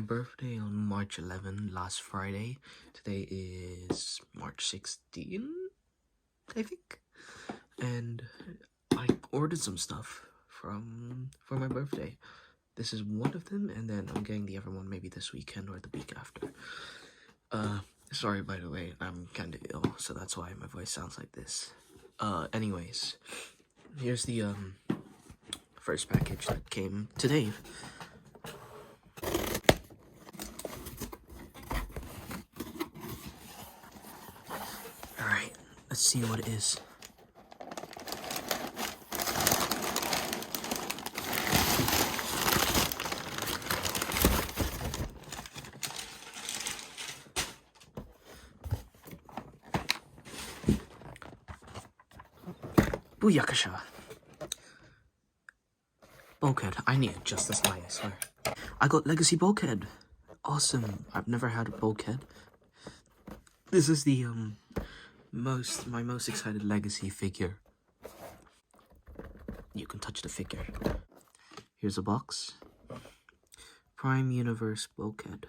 birthday on March 11, last Friday. Today is March 16, I think. And I ordered some stuff for my birthday. This is one of them, and then I'm getting the other one maybe this weekend or the week after. Sorry, by the way, I'm kinda ill, so that's why my voice sounds like this. Anyways, here's the first package that came today. Alright, let's see what it is. Booyakasha. Bulkhead. I need it just as light, I swear. I got Legacy Bulkhead. Awesome. I've never had a Bulkhead. This is the my most excited Legacy figure. You can touch the figure. Here's a box. Prime Universe Bulkhead.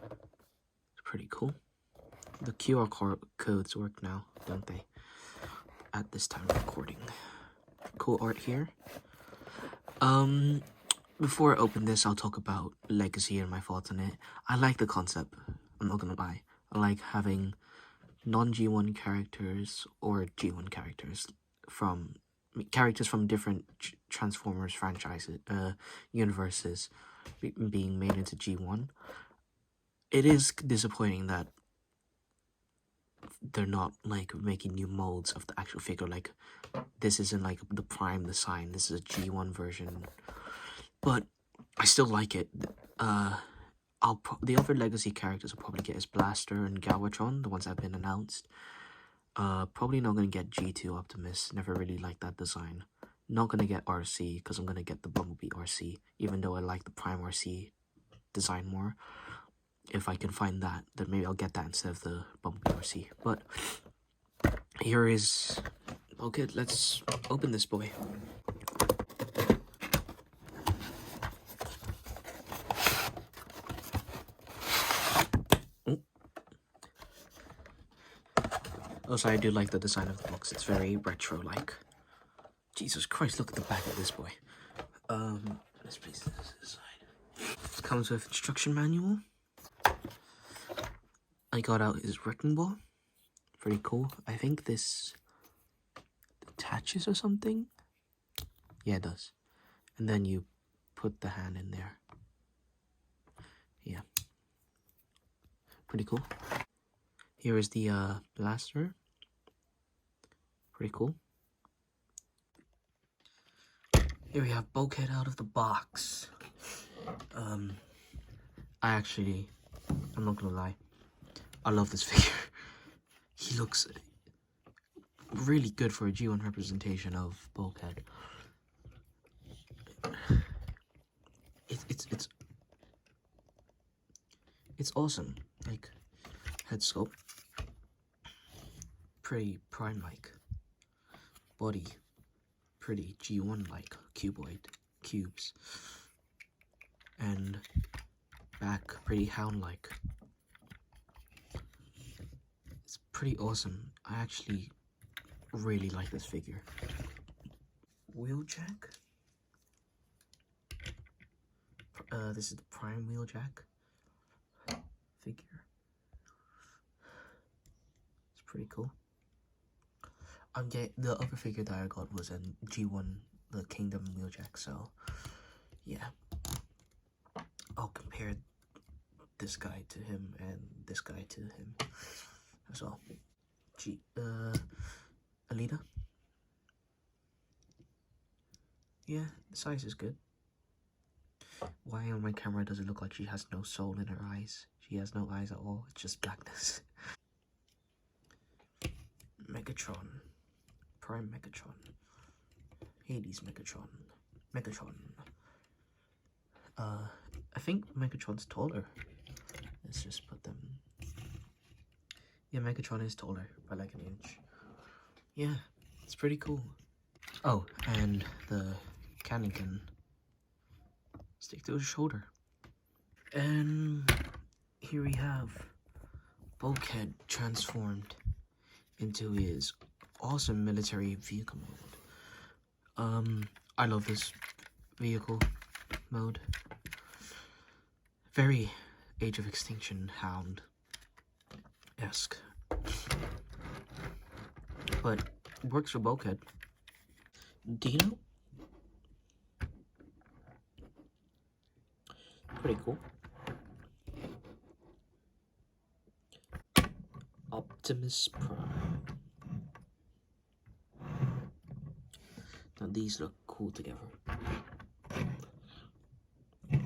It's pretty cool. The QR codes work now, don't they? At this time of recording. Cool art here. Before I open this, I'll talk about Legacy and my thoughts on it. I like the concept, I'm not gonna lie. I like having non-G1 characters or G1 characters from different Transformers franchises, universes being made into G1. It is disappointing that they're not like making new molds of the actual figure. Like, this isn't like the Prime design, this is a G1 version, but I still like it. The other Legacy characters I'll probably get is Blaster and Galvatron, the ones that have been announced. Probably not gonna get G2 Optimus, never really liked that design. Not gonna get RC, because I'm gonna get the Bumblebee RC, even though I like the Prime RC design more. If I can find that, then maybe I'll get that instead of the Bumblebee RC. But here is... Okay, let's open this boy. Oh. Also, I do like the design of the box. It's very retro-like. Jesus Christ, look at the back of this boy. Let's place this aside. It comes with instruction manual. I got out his wrecking ball. Pretty cool. I think this attaches or something. Yeah, it does. And then you put the hand in there. Yeah. Pretty cool. Here is the blaster. Pretty cool. Here we have Bulkhead out of the box. I'm not gonna lie, I love this figure. He looks really good for a G1 representation of Bulkhead. It's awesome. Like, head sculpt, pretty Prime-like. Body, pretty G1-like, cuboid cubes. And back, pretty Hound-like. It's pretty awesome. I actually really like this figure. Wheeljack. This is the Prime Wheeljack figure. It's pretty cool. The other figure that I got was a G1, the Kingdom Wheeljack, so yeah. I'll compare this guy to him and this guy to him as well. Alita. Yeah, the size is good. Why on my camera does it look like she has no soul in her eyes? She has no eyes at all, it's just blackness. Megatron. Prime Megatron. Hades Megatron. Megatron. I think Megatron's taller. Let's just put them... Yeah, Megatron is taller by like an inch. Yeah, it's pretty cool. Oh, and the Cannington stick to his shoulder. And here we have Bulkhead transformed into his awesome military vehicle mode. I love this vehicle mode. Very Age of Extinction Hound-esque. But works for Bulkhead. Dino? Pretty cool. Optimus Prime. Now these look cool together.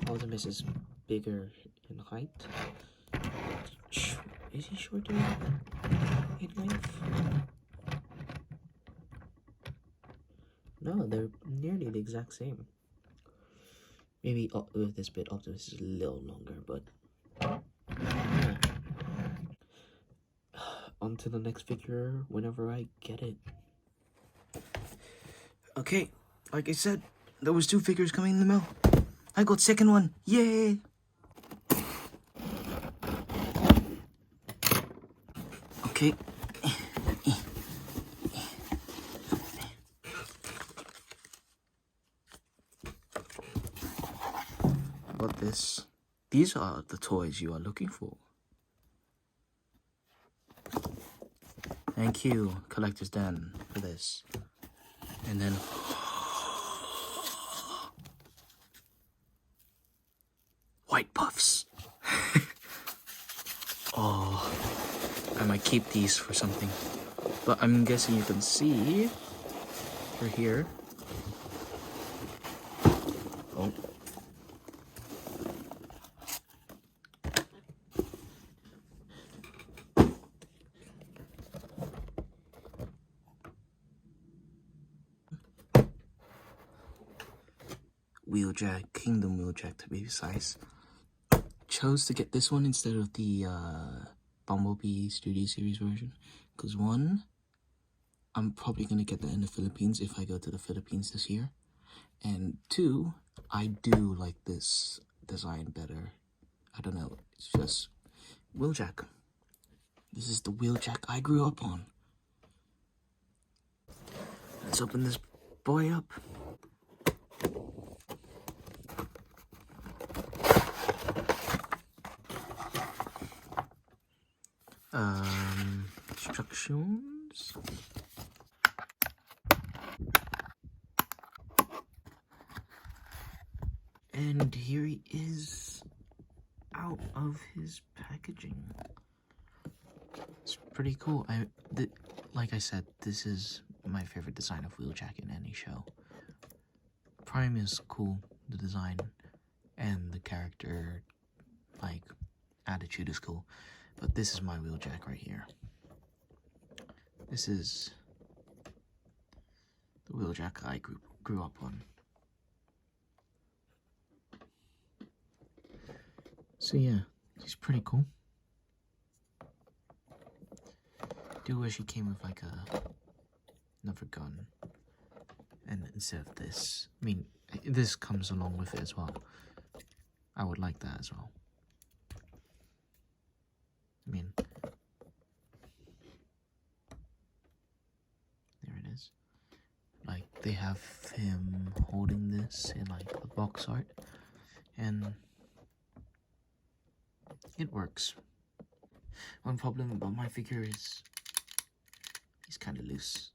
Optimus is bigger in height. Is he shorter in length? No, they're nearly the exact same. Maybe with this bit, Optimus is a little longer, but yeah. On to the next figure whenever I get it. Okay, like I said, there was 2 figures coming in the mail. I got second one. Yay! Okay. How about this? These are the toys you are looking for. Thank you, Collector's Den, for this. And then... White Puffs. Oh, I might keep these for something. But I'm guessing you can see through here. Oh. Wheeljack, Kingdom Wheeljack to be precise. Chose to get this one instead of the Bumblebee Studio Series version. Because one, I'm probably going to get that in the Philippines if I go to the Philippines this year. And 2, I do like this design better. I don't know, it's just Wheeljack. This is the Wheeljack I grew up on. Let's open this boy up. Instructions. And here he is out of his packaging. It's pretty cool. Like I said, this is my favorite design of Wheeljack in any show. Prime is cool, the design and the character, like, attitude is cool. But this is my Wheeljack right here. This is the Wheeljack I grew up on. So yeah, he's pretty cool. Do wish he came with like another gun, and instead of this, I mean, this comes along with it as well. I would like that as well. I mean, there it is. Like, they have him holding this in like the box art, and it works. One problem about my figure is he's kind of loose.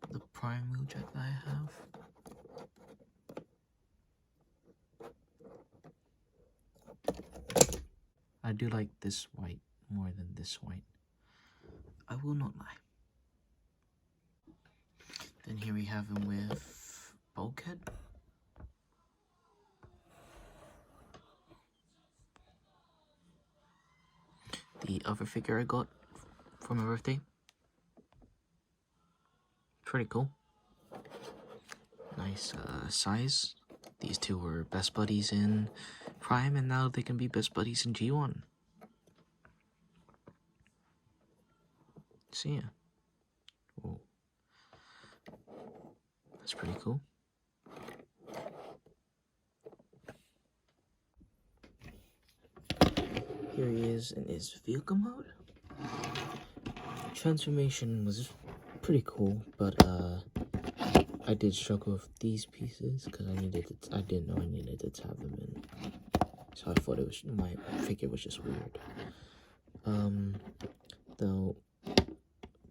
The Prime Wheeljack that I have, I do like this white more than this white. I will not lie. Then here we have him with Bulkhead. The other figure I got for my birthday. Pretty cool. Nice size. These 2 were best buddies in Prime, and now they can be best buddies in G1. So yeah. Whoa. That's pretty cool. is in his vehicle mode. Transformation was pretty cool, but I did struggle with these pieces because I didn't know I needed to tab them in, so I thought it was my figure was just weird. Though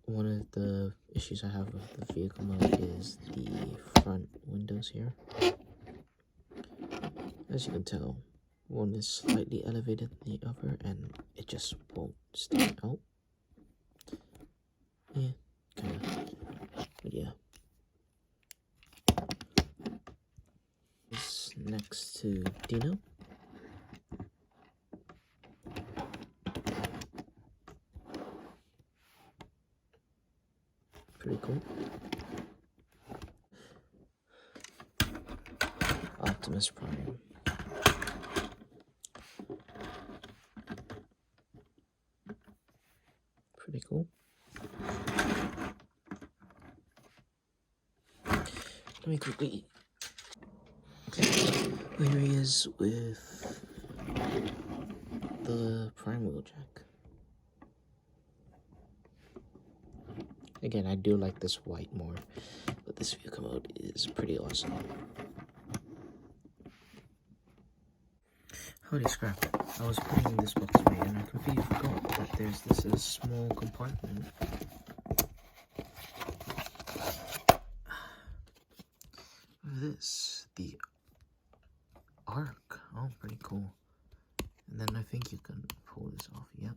one of the issues I have with the vehicle mode is the front windows here. As you can tell, one is slightly elevated than the other, and it just won't stand out. Yeah, kinda. But yeah. It's next to Dino. Pretty cool. Optimus Prime. Pretty cool. Let me quickly. Here he is with the Prime Wheeljack. Again, I do like this white more, but this vehicle mode is pretty awesome. Howdy Scrap. I was putting this box away and I completely forgot that there's this small compartment. This, the arc. Oh, pretty cool. And then I think you can pull this off. Yep.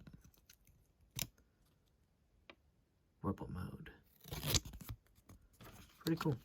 Rubber mode. Pretty cool.